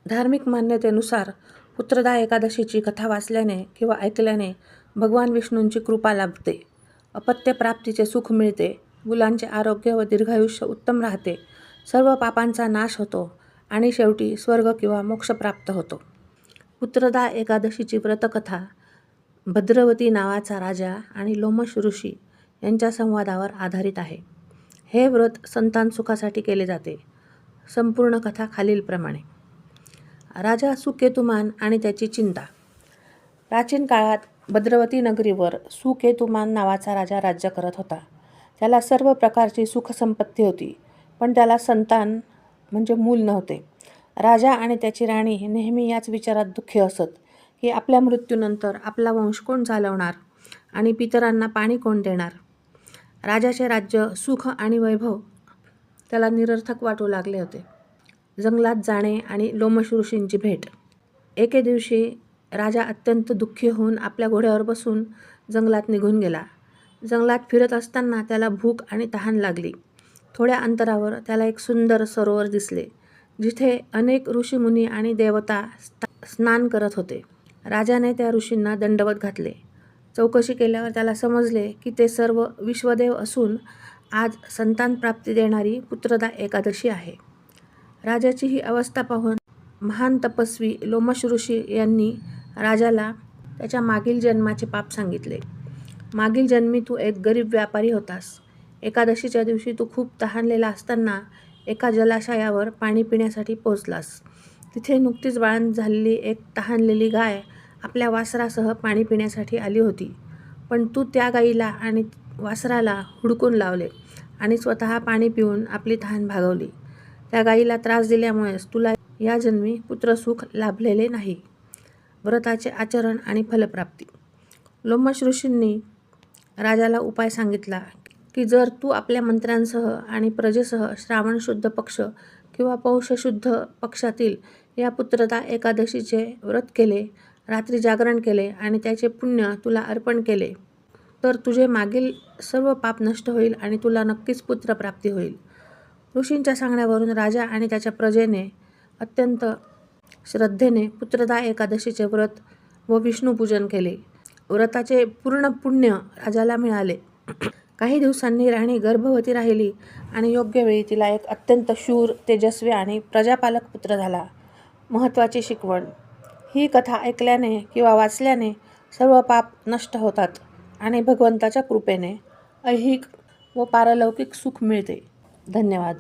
धार्मिक मान्यतेनुसार पुत्रदा एकादशीची कथा वाचल्याने किंवा ऐकल्याने भगवान विष्णूंची कृपा लाभते, अपत्यप्राप्तीचे सुख मिळते, मुलांचे आरोग्य व दीर्घायुष्य उत्तम राहते, सर्व पापांचा नाश होतो आणि शेवटी स्वर्ग किंवा मोक्ष प्राप्त होतो. पुत्रदा एकादशीची व्रतकथा भद्रवती नावाचा राजा आणि लोमश ऋषी यांच्या संवादावर आधारित आहे. हे व्रत संतान सुखासाठी केले जाते. संपूर्ण कथा खालीलप्रमाणे. राजा सुकेतुमान आणि त्याची चिंता. प्राचीन काळात भद्रवती नगरीवर सुकेतुमान नावाचा राजा राज्य करत होता. त्याला सर्व प्रकारची सुखसंपत्ती होती, पण त्याला संतान म्हणजे मूल नव्हते. राजा आणि त्याची राणी नेहमी याच विचारात दुःखी असत की आपल्या मृत्यूनंतर आपला वंश कोण चालवणार आणि पितरांना पाणी कोण देणार. राजाचे राज्य, सुख आणि वैभव त्याला निरर्थक वाटू लागले होते. जंगलात जाणे आणि लोमश ऋषींची भेट. एके दिवशी राजा अत्यंत दुःखी होऊन आपल्या घोड्यावर बसून जंगलात निघून गेला. जंगलात फिरत असताना त्याला भूक आणि तहान लागली. थोड्या अंतरावर त्याला एक सुंदर सरोवर दिसले, जिथे अनेक ऋषीमुनी आणि देवता स्नान करत होते. राजाने त्या ऋषींना दंडवत घातले. चौकशी केल्यावर त्याला समजले की ते सर्व विश्वदेव असून आज संतान प्राप्ती देणारी पुत्रदा एकादशी आहे. राजाची ही अवस्था पाहून महान तपस्वी लोमश ऋषी यांनी राजाला त्याच्या मागील जन्माचे पाप सांगितले. मागील जन्मी तू एक गरीब व्यापारी होतास. एकादशीच्या दिवशी तू खूप तहानलेला असताना एका जलाशयावर पाणी पिण्यासाठी पोहोचलास. तिथे नुकतीच बाळंत झालेली एक तहानलेली गाय आपल्या वासरासह पाणी पिण्यासाठी आली होती, पण तू त्या गाईला आणि वासराला हुडकून लावले आणि स्वतः पाणी पिऊन आपली तहान भागवली. त्या गाईला त्रास दिल्यामुळेच तुला या जन्मी पुत्रसुख लाभलेले नाही. व्रताचे आचरण आणि फलप्राप्ती. लोमश ऋषींनी राजाला उपाय सांगितला की जर तू आपल्या मंत्र्यांसह आणि प्रजेसह श्रावण शुद्ध पक्ष किंवा पौष शुद्ध पक्षातील या पुत्रदा एकादशीचे व्रत केले, रात्री जागरण केले आणि त्याचे पुण्य तुला अर्पण केले, तर तुझे मागील सर्व पाप नष्ट होईल आणि तुला नक्कीच पुत्रप्राप्ती होईल. ऋषींच्या सांगण्यावरून राजा आणि त्याच्या प्रजेने अत्यंत श्रद्धेने पुत्रदा एकादशीचे व्रत व विष्णूपूजन केले. व्रताचे पूर्ण पुण्य राजाला मिळाले. काही दिवसांनी राणी गर्भवती राहिली आणि योग्य वेळी तिला एक अत्यंत शूर, तेजस्वी आणि प्रजापालक पुत्र झाला. महत्त्वाची शिकवण. ही कथा ऐकल्याने किंवा वाचल्याने सर्व पाप नष्ट होतात आणि भगवंताच्या कृपेने ऐहिक व पारलौकिक सुख मिळते. धन्यवाद.